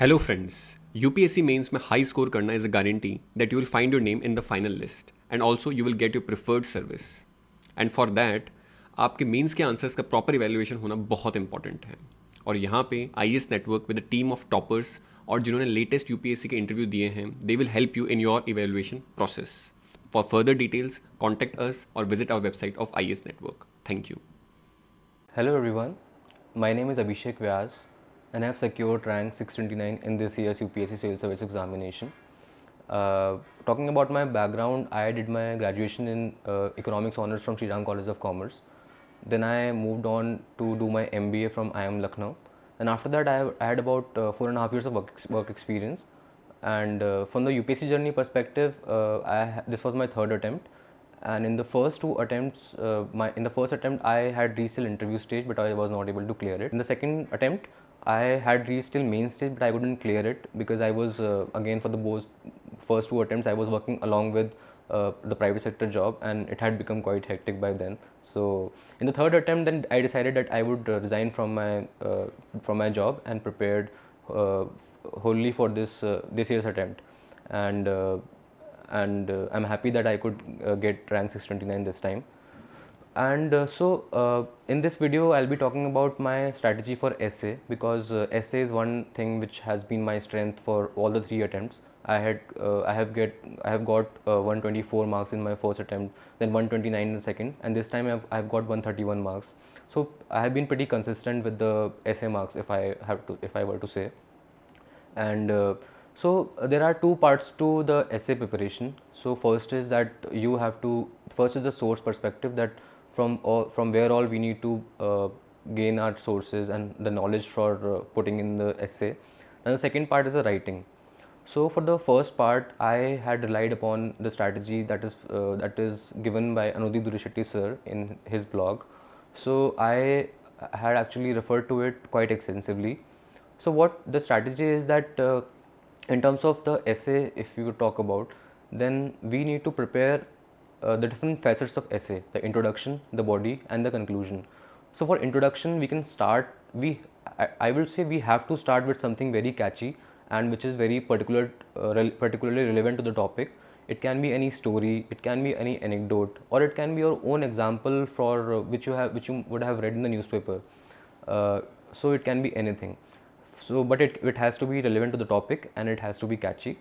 Hello friends, UPSC mains में high score करना is a guarantee that you will find your name in the final list and also you will get your preferred service. And for that, आपके mains के answers का proper evaluation होना बहुत important है. और यहाँ पे IAS network with the team of toppers और जिन्होंने लेटेस्ट यूपीएससी के इंटरव्यू दिए हैं, they will help you in your evaluation process. For further details contact us और visit our website of IAS network. Thank you. Hello everyone, my name is Abhishek Vyas and I have secured rank 629 in this year's UPSC Civil Service examination. Talking about my background, I did my graduation in Economics Honours from Sri Ram College of Commerce. Then I moved on to do my MBA from IIM Lucknow. And after that I had about 4.5 years of work experience. And from the UPSC journey perspective, this was my third attempt. And in the first two attempts, in the first attempt I had reached till interview stage, but I was not able to clear it. In the second attempt, I had reached till main stage, but I couldn't clear it because I was again for the first two attempts I was working along with the private sector job, and it had become quite hectic by then. So in the third attempt, then I decided that I would resign from my job and prepared wholly for this year's attempt. And I'm happy that I could get rank 629 this time. And in this video I'll be talking about my strategy for essay, because essay is one thing which has been my strength for all the three attempts. I have got 124 marks in my first attempt, then 129 in the second, and this time I've got 131 marks. So I have been pretty consistent with the essay marks, if I were to say. And there are two parts to the essay preparation. So first is that first is the source perspective, that from where all we need to gain our sources and the knowledge for putting in the essay. And the second part is the writing. So for the first part, I had relied upon the strategy that is given by Anand Shetty sir in his blog. So I had actually referred to it quite extensively. So what the strategy is that in terms of the essay, if you talk about, then we need to prepare the different facets of essay: the introduction, the body, and the conclusion. So for introduction, we can start. I will say we have to start with something very catchy and which is very particularly relevant to the topic. It can be any story, it can be any anecdote, or it can be your own example for which you would have read in the newspaper. So it can be anything. So, but it has to be relevant to the topic and it has to be catchy.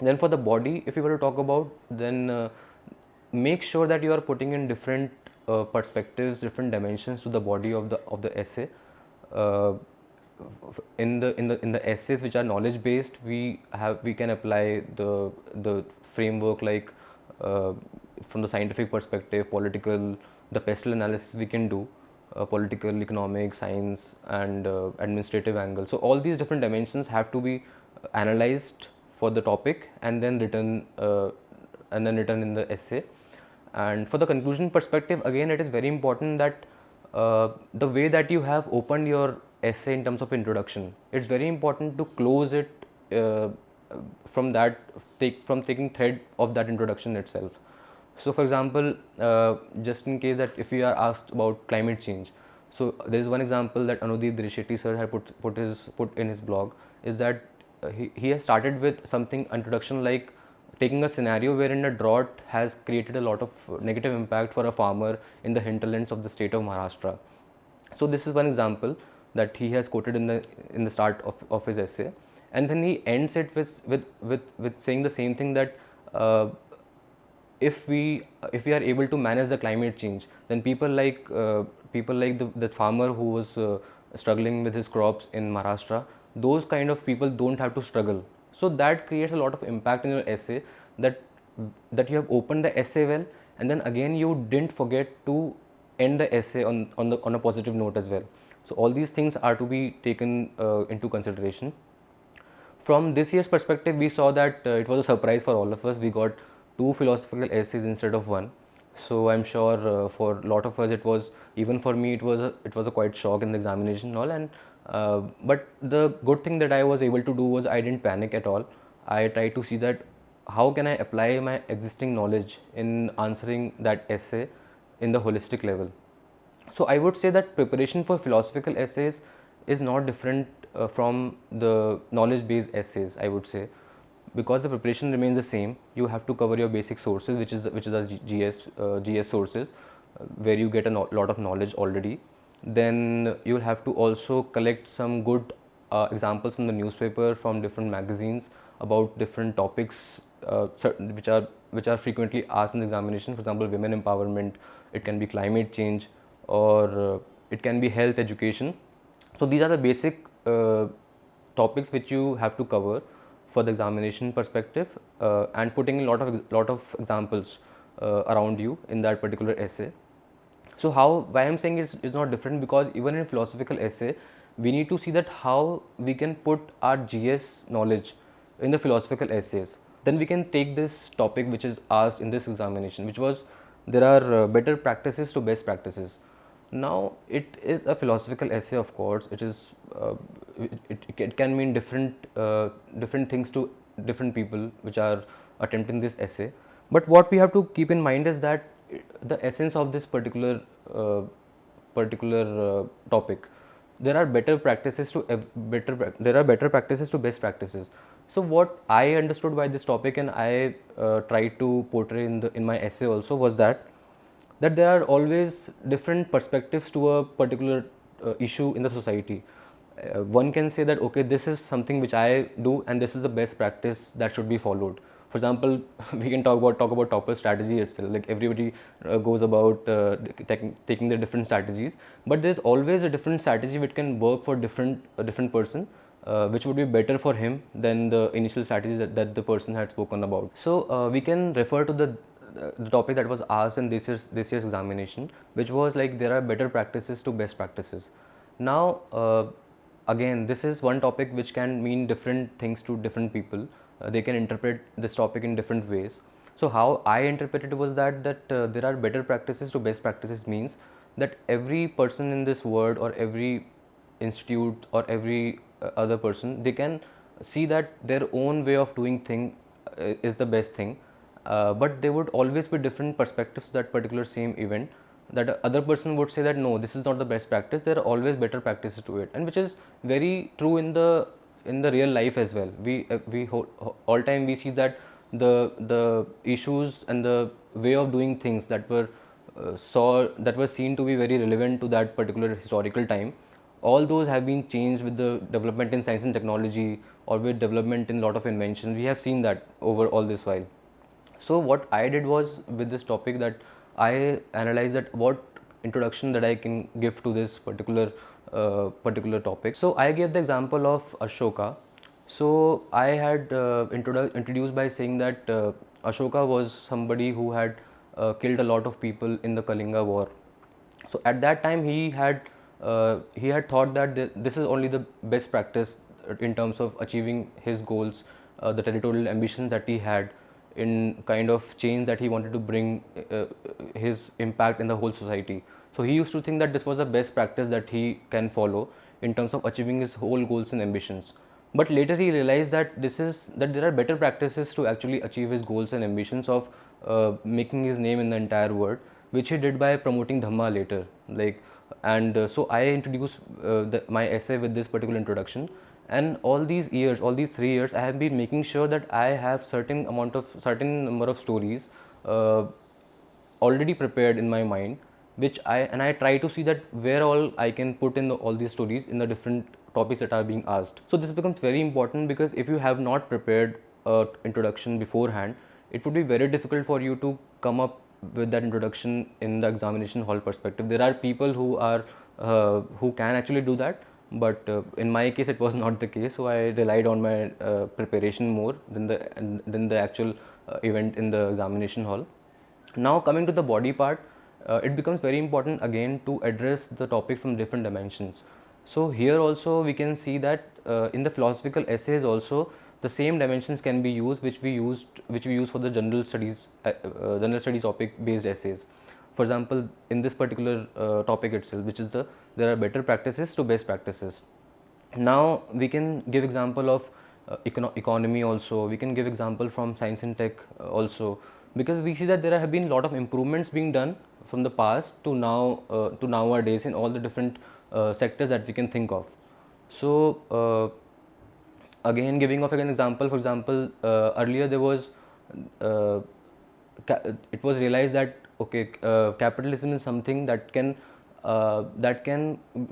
Then for the body, if you were to talk about, then make sure that you are putting in different perspectives, different dimensions to the body of the essay. In the essays which are knowledge based, we can apply the framework like from the scientific perspective, political, the pestle analysis we can do. Political, economic, science, and administrative angle. So all these different dimensions have to be analyzed for the topic and then written in the essay. And for the conclusion perspective, again, it is very important that the way that you have opened your essay in terms of introduction, it's very important to close it from taking thread of that introduction itself. So for example, just in case that if you are asked about climate change, so there is one example that Anand Shetty sir had put in his blog, is that he has started with something introduction like taking a scenario wherein a drought has created a lot of negative impact for a farmer in the hinterlands of the state of Maharashtra. So this is one example that he has quoted in the start of his essay, and then he ends it with saying the same thing, that if we are able to manage the climate change, then people like the farmer who was struggling with his crops in Maharashtra, those kind of people don't have to struggle. So that creates a lot of impact in your essay, that you have opened the essay well, and then again you didn't forget to end the essay on a positive note as well. So all these things are to be taken into consideration. From this year's perspective, we saw that it was a surprise for all of us. We got 2 philosophical essays instead of 1. So I'm sure for a lot of us, it was, even for me, it was a quite shock in the examination and all. And but the good thing that I was able to do was I didn't panic at all. I tried to see that how can I apply my existing knowledge in answering that essay in the holistic level. So I would say that preparation for philosophical essays is not different from the knowledge based essays, I would say, because the preparation remains the same. You have to cover your basic sources, which is the GS sources, where you get a lot of knowledge already. Then you'll have to also collect some good examples from the newspaper, from different magazines about different topics, which are frequently asked in the examination. For example, women empowerment, it can be climate change, or it can be health education. So these are the basic topics which you have to cover for the examination perspective, and putting a lot of examples around you in that particular essay. So why I'm saying it's not different, because even in philosophical essay, we need to see that how we can put our GS knowledge in the philosophical essays. Then we can take this topic which is asked in this examination, which was, there are better practices to best practices. Now it is a philosophical essay, of course. It is it can mean different things to different people which are attempting this essay. But what we have to keep in mind is that the essence of this particular topic, there are better practices to there are better practices to best practices. So what I understood by this topic, and I tried to portray in my essay also, was that there are always different perspectives to a particular issue in the society. One can say that, okay, this is something which I do, and this is the best practice that should be followed. For example, we can talk about topper strategy itself. Like, everybody goes about taking the different strategies, but there's always a different strategy which can work for a different person, which would be better for him than the initial strategy that the person had spoken about. So we can refer to the topic that was asked in this year's examination, which was like, there are better practices to best practices. Now again, this is one topic which can mean different things to different people. They can interpret this topic in different ways. So how I interpreted it was that there are better practices to best practices means that every person in this world, or every institute, or every other person, they can see that their own way of doing thing is the best thing, but there would always be different perspectives to that particular same event. That other person would say that, no, this is not the best practice, there are always better practices to it, and which is very true in the real life as well. All time we see that the issues and the way of doing things that were seen to be very relevant to that particular historical time, all those have been changed with the development in science and technology, or with development in lot of inventions. We have seen that over all this while. So what I did was, with this topic, that I analyzed that what introduction that I can give to this particular topic. So I gave the example of Ashoka. So I had introduced by saying that Ashoka was somebody who had killed a lot of people in the Kalinga war. So at that time he had thought that this is only the best practice in terms of achieving his goals, the territorial ambitions that he had, in kind of change that he wanted to bring, his impact in the whole society. So he used to think that this was the best practice that he can follow in terms of achieving his whole goals and ambitions. But later he realized that there are better practices to actually achieve his goals and ambitions of making his name in the entire world, which he did by promoting Dhamma later. So I introduced my essay with this particular introduction. And all these 3 years, I have been making sure that I have certain number of stories already prepared in my mind, which I try to see that where all I can put in all these stories in the different topics that are being asked. So this becomes very important, because if you have not prepared an introduction beforehand, it would be very difficult for you to come up with that introduction in the examination hall perspective. There are people who can actually do that, but in my case it was not the case. So I relied on my preparation more than the actual event in the examination hall. Now coming to the body part, it becomes very important again to address the topic from different dimensions. So here also we can see that in the philosophical essays also, the same dimensions can be used which we use for the general studies topic based essays. For example, in this particular topic itself, which is there are better practices to best practices. Now we can give example of economy also. We can give example from science and tech also, because we see that there have been a lot of improvements being done from the past to now to nowadays in all the different sectors that we can think of. So again, giving of an example, for example, earlier there was uh, it was realized that okay, capitalism is something that can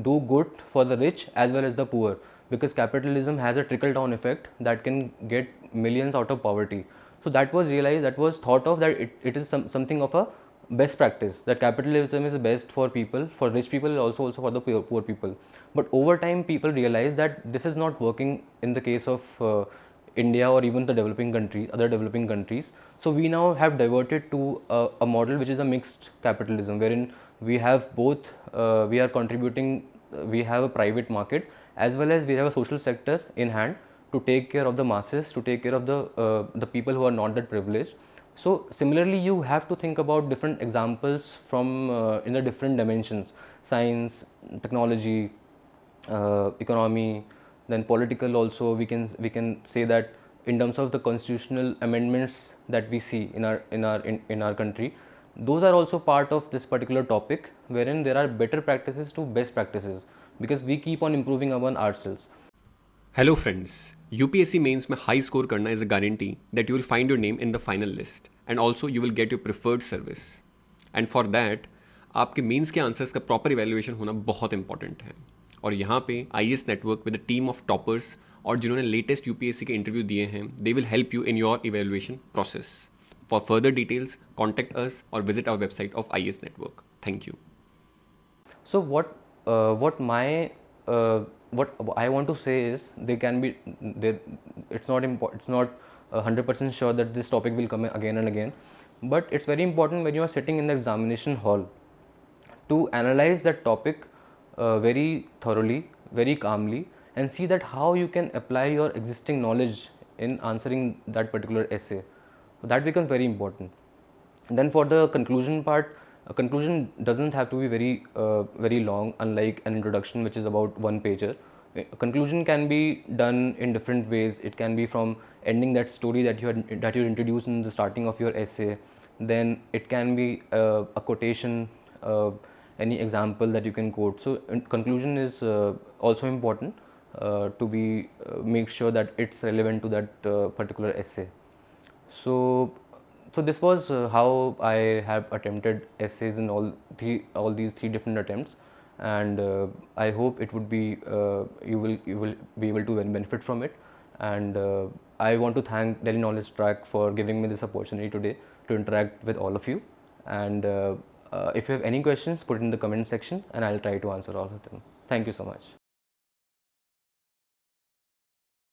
do good for the rich as well as the poor, because capitalism has a trickle down effect that can get millions out of poverty. So that was realized, that was thought of, that it is something of a best practice, that capitalism is best for people, for rich people, and also for the poor people. But over time people realize that this is not working in the case of India or even the developing countries, other developing countries. So we now have diverted to a model which is a mixed capitalism, wherein we have both, we are contributing, we have a private market as well as we have a social sector in hand to take care of the masses, to take care of the people who are not that privileged. So similarly, you have to think about different examples from in the different dimensions: science, technology, economy, then political. Also, we can say that in terms of the constitutional amendments that we see in our country, those are also part of this particular topic, wherein there are better practices to best practices, because we keep on improving upon ourselves. Hello friends, UPSC mains में high score करना is a guarantee that you will find your name in the final list and also you will get your preferred service and for that आपके mains के answers का proper evaluation होना बहुत important है। और यहाँ पे IAS network with a team of toppers और जिन्होंने लेटेस्ट यूपीएससी के इंटरव्यू दिए हैं, they will help you in your evaluation process. For further details contact us और visit our website of IAS network. Thank you. So what I want to say is, they can be there. It's not important. It's not 100% sure that this topic will come again and again, but it's very important when you are sitting in the examination hall to analyze that topic very thoroughly, very calmly, and see that how you can apply your existing knowledge in answering that particular essay. That becomes very important. Then for the conclusion part, a conclusion doesn't have to be very long, unlike an introduction which is about one pager. A conclusion can be done in different ways. It can be from ending that story that you introduced in the starting of your essay. Then it can be a quotation, any example that you can quote. So conclusion is also important to be make sure that it's relevant to that particular essay. So this was how I have attempted essays in all these three different attempts, and I hope it would be you will be able to benefit from it. And I want to thank Delhi Knowledge Track for giving me this opportunity today to interact with all of you. And if you have any questions, put it in the comment section, and I'll try to answer all of them. Thank you so much.